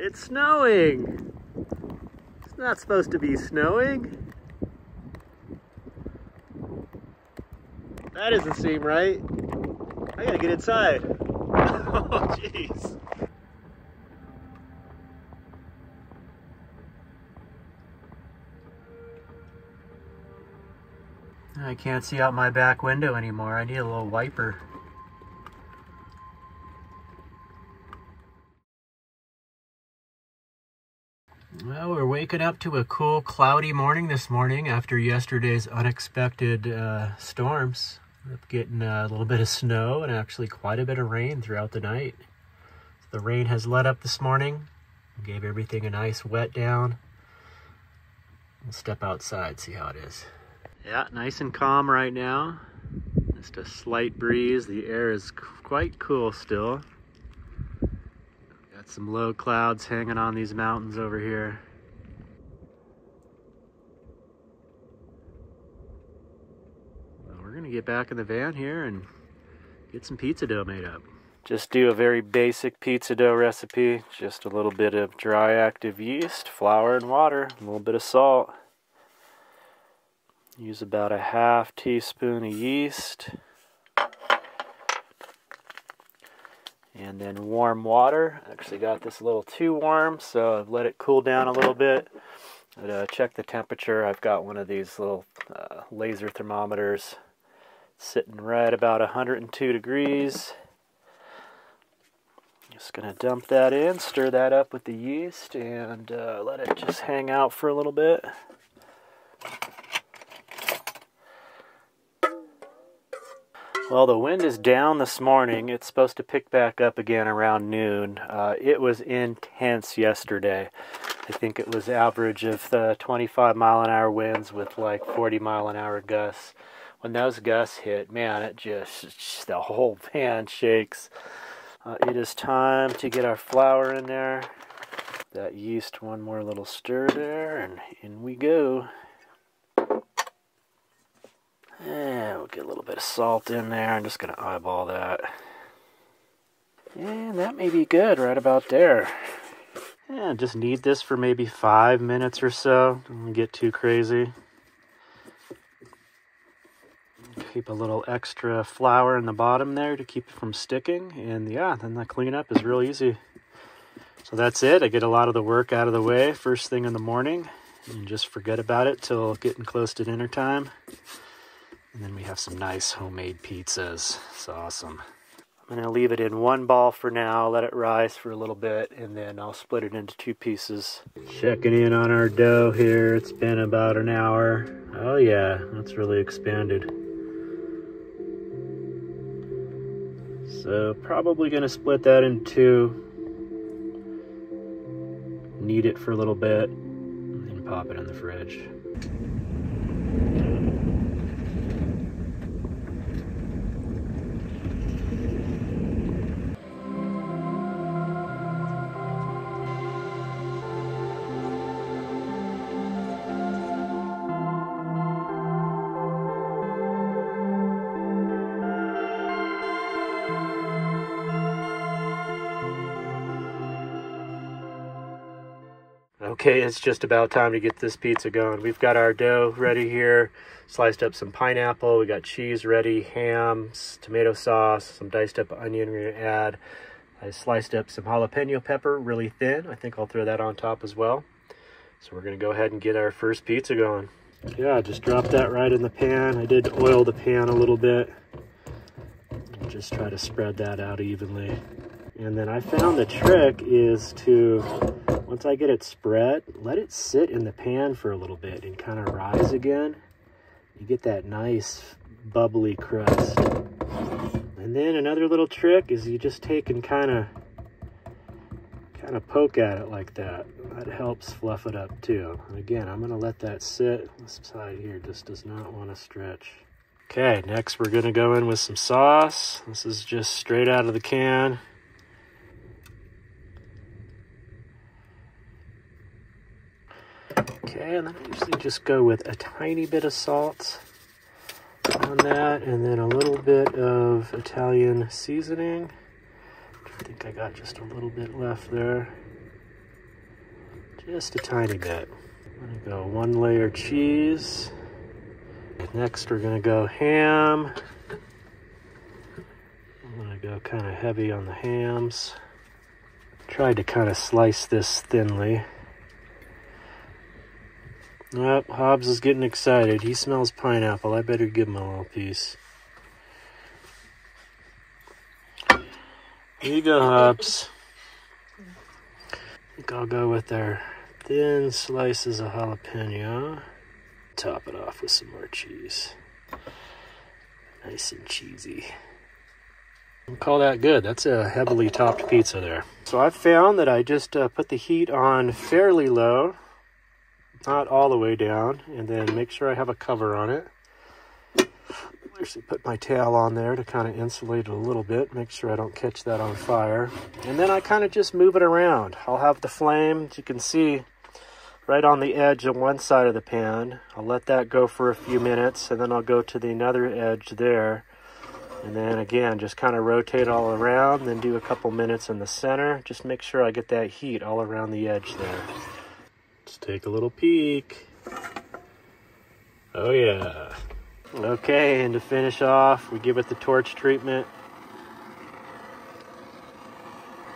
It's snowing. It's not supposed to be snowing. That doesn't seem right. I gotta get inside. Oh, jeez. I can't see out my back window anymore. I need a little wiper. Well, we're waking up to a cool, cloudy morning this morning after yesterday's unexpected storms. We're getting a little bit of snow and actually quite a bit of rain throughout the night. The rain has let up this morning, gave everything a nice wet down. We'll step outside, see how it is. Yeah, nice and calm right now. Just a slight breeze. The air is quite cool still. Got some low clouds hanging on these mountains over here. Well, we're gonna get back in the van here and get some pizza dough made up. Just do a very basic pizza dough recipe. Just a little bit of dry active yeast, flour and water, a little bit of salt. Use about a half teaspoon of yeast. And then warm water. I actually got this a little too warm, so I've let it cool down a little bit. But, check the temperature. I've got one of these little laser thermometers sitting right about 102 degrees. Just gonna dump that in, stir that up with the yeast, and let it just hang out for a little bit. Well, the wind is down this morning. It's supposed to pick back up again around noon. It was intense yesterday. I think it was average of 25-mile-an-hour winds with like 40-mile-an-hour gusts. When those gusts hit, man, it just the whole van shakes. It is time to get our flour in there. That yeast, one more little stir there, and in we go. And we'll get a little bit of salt in there. I'm just going to eyeball that. And that may be good right about there. And just knead this for maybe 5 minutes or so. Don't get too crazy. Keep a little extra flour in the bottom there to keep it from sticking. And yeah, then the cleanup is real easy. So that's it. I get a lot of the work out of the way first thing in the morning. And just forget about it till getting close to dinner time. And then we have some nice homemade pizzas. It's awesome. I'm going to leave it in one ball for now, let it rise for a little bit, and then I'll split it into 2 pieces. Checking in on our dough here. It's been about an hour. Oh yeah, that's really expanded. So probably going to split that in 2. Knead it for a little bit, and then pop it in the fridge. Okay, it's just about time to get this pizza going. We've got our dough ready here. Sliced up some pineapple. We got cheese ready, ham, tomato sauce, some diced up onion we're gonna add. I sliced up some jalapeno pepper really thin. I think I'll throw that on top as well. So we're gonna go ahead and get our first pizza going. Yeah, just drop that right in the pan. I did oil the pan a little bit. And just try to spread that out evenly. And then I found the trick is to, once I get it spread, let it sit in the pan for a little bit and kind of rise again. You get that nice bubbly crust. And then another little trick is you just take and kind of poke at it like that. That helps fluff it up too. And again, I'm going to let that sit. This side here just does not want to stretch. Okay, next we're going to go in with some sauce. This is just straight out of the can. Okay, and then I usually just go with a tiny bit of salt on that, and then a little bit of Italian seasoning. I think I got just a little bit left there. Just a tiny bit. I'm gonna go 1 layer cheese. Next we're gonna go ham. I'm gonna go kind of heavy on the hams. Tried to kind of slice this thinly. Oh, Hobbs is getting excited. He smells pineapple. I better give him a little piece. Here you go, Hobbs. I think I'll go with our thin slices of jalapeno. Top it off with some more cheese. Nice and cheesy. I'll call that good. That's a heavily topped pizza there. So I've found that I just put the heat on fairly low, not all the way down, and then make sure I have a cover on it. Actually put my tail on there to kind of insulate it a little bit, make sure I don't catch that on fire. And then I kind of just move it around. I'll have the flame, as you can see, right on the edge of one side of the pan. I'll let that go for a few minutes, and then I'll go to the other edge there. And then again, just kind of rotate all around, then do a couple minutes in the center. Just make sure I get that heat all around the edge there. Let's take a little peek. Oh yeah. Okay, and to finish off, we give it the torch treatment.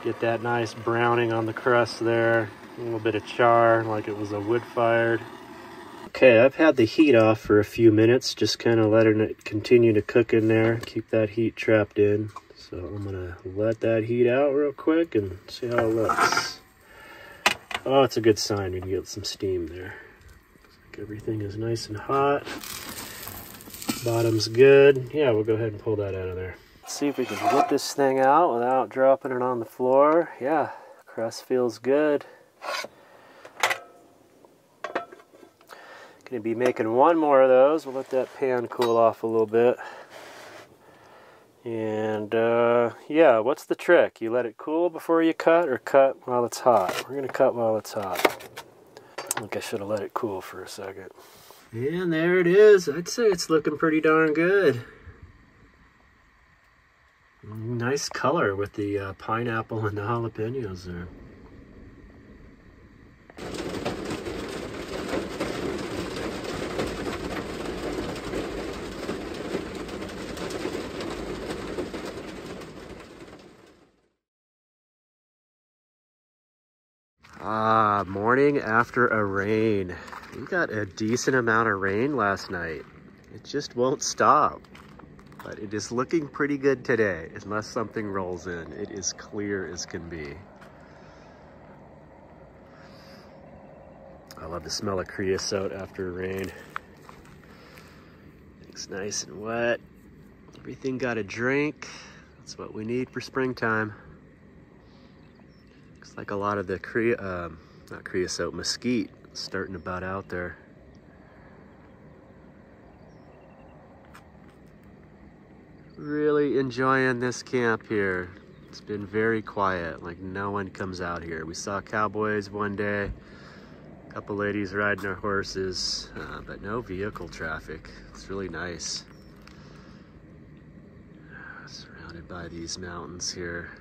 Get that nice browning on the crust there. A little bit of char, like it was a wood-fired. Okay, I've had the heat off for a few minutes, just kind of letting it continue to cook in there. Keep that heat trapped in. So I'm gonna let that heat out real quick and see how it looks. Oh, it's a good sign. We can get some steam there. Looks like everything is nice and hot. Bottom's good. Yeah, we'll go ahead and pull that out of there. Let's see if we can get this thing out without dropping it on the floor. Yeah, crust feels good. Gonna be making one more of those. We'll let that pan cool off a little bit. And yeah, what's the trick? You let it cool before you cut, or cut while it's hot? We're gonna cut while it's hot. I think I should have let it cool for a second. And there it is. I'd say it's looking pretty darn good. Nice color with the pineapple and the jalapenos there. Morning after a rain. We got a decent amount of rain last night. It just won't stop. But it is looking pretty good today, unless something rolls in. It is clear as can be. I love the smell of creosote after rain. It's nice and wet. Everything got a drink. That's what we need for springtime. Looks like a lot of the not creosote, mesquite starting to bud out there. Really enjoying this camp here. It's been very quiet, like no one comes out here. We saw cowboys one day, a couple ladies riding their horses, but no vehicle traffic. It's really nice. Surrounded by these mountains here.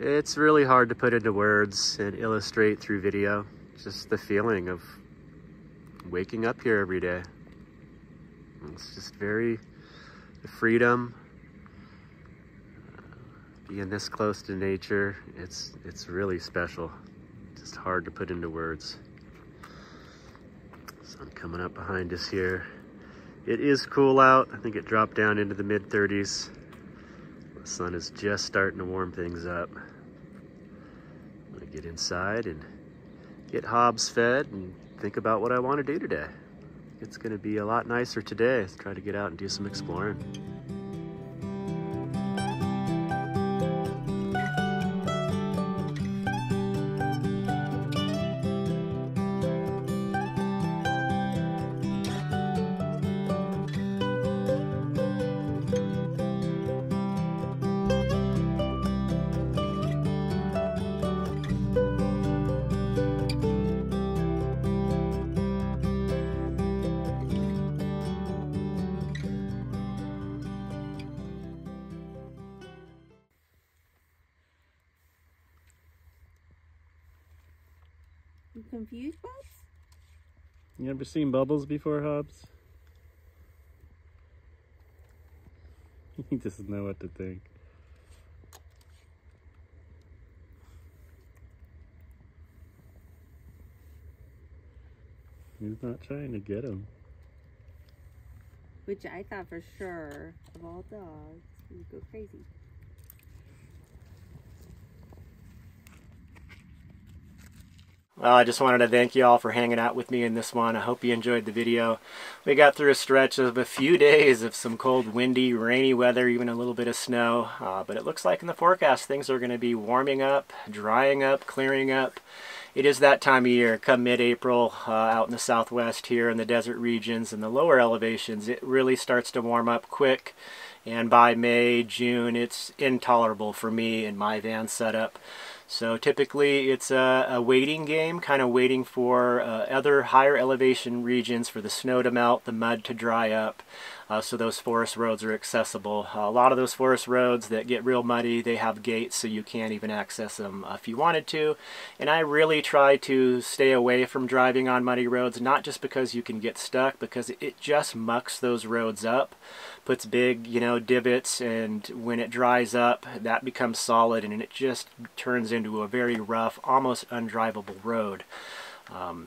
It's really hard to put into words and illustrate through video. Just the feeling of waking up here every day. It's just very the freedom, being this close to nature. It's really special. Just hard to put into words. Sun coming up behind us here. It is cool out. I think it dropped down into the mid-30s. The sun is just starting to warm things up. I'm gonna get inside and get Hobbs fed and think about what I want to do today. It's gonna be a lot nicer today. Let's try to get out and do some exploring. You confused, Bubs? You ever seen Bubbles before, Hobbs? He doesn't know what to think. He's not trying to get him. Which I thought for sure, of all dogs, he would go crazy. Well, I just wanted to thank you all for hanging out with me in this one. I hope you enjoyed the video. We got through a stretch of a few days of some cold, windy, rainy weather, even a little bit of snow. But it looks like in the forecast things are going to be warming up, drying up, clearing up. It is that time of year, come mid-April, out in the southwest here in the desert regions and the lower elevations. It really starts to warm up quick. And by May, June, it's intolerable for me and my van setup. So typically it's a waiting game, kind of waiting for other higher elevation regions for the snow to melt, the mud to dry up, so those forest roads are accessible. A lot of those forest roads that get real muddy, they have gates so you can't even access them if you wanted to. And I really try to stay away from driving on muddy roads, not just because you can get stuck, because it just mucks those roads up, puts big, you know, divots, and when it dries up, that becomes solid and it just turns into a very rough, almost undrivable road.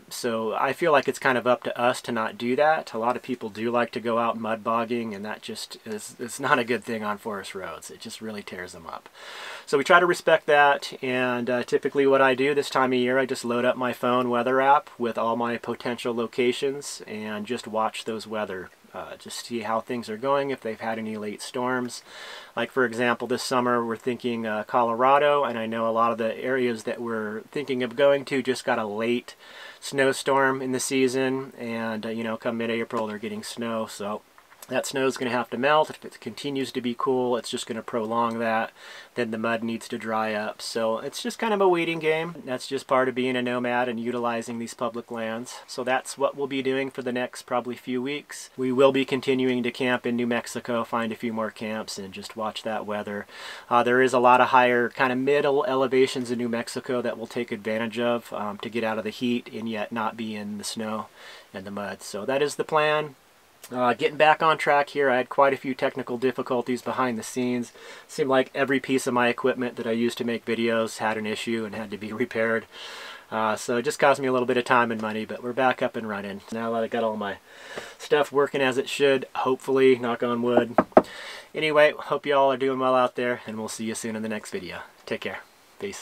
So I feel like it's kind of up to us to not do that. A lot of people do like to go out mud bogging, and that just it's not a good thing on forest roads. It just really tears them up. So we try to respect that, and typically what I do this time of year, I just load up my phone weather app with all my potential locations and just watch those weather. Just see how things are going, if they've had any late storms. Like for example, this summer we're thinking Colorado, and I know a lot of the areas that we're thinking of going to just got a late snowstorm in the season, and you know, come mid-April they're getting snow, so that snow is going to have to melt. If it continues to be cool, it's just going to prolong that. Then the mud needs to dry up. So it's just kind of a waiting game. That's just part of being a nomad and utilizing these public lands. So that's what we'll be doing for the next probably few weeks. We will be continuing to camp in New Mexico, find a few more camps, and just watch that weather. There is a lot of higher kind of middle elevations in New Mexico that we'll take advantage of to get out of the heat and yet not be in the snow and the mud. So that is the plan. Getting back on track here, I had quite a few technical difficulties behind the scenes. Seemed like every piece of my equipment that I used to make videos had an issue and had to be repaired. So it just cost me a little bit of time and money, but we're back up and running. Now that I got all my stuff working as it should, hopefully, knock on wood. Anyway, hope you all are doing well out there, and we'll see you soon in the next video. Take care. Peace.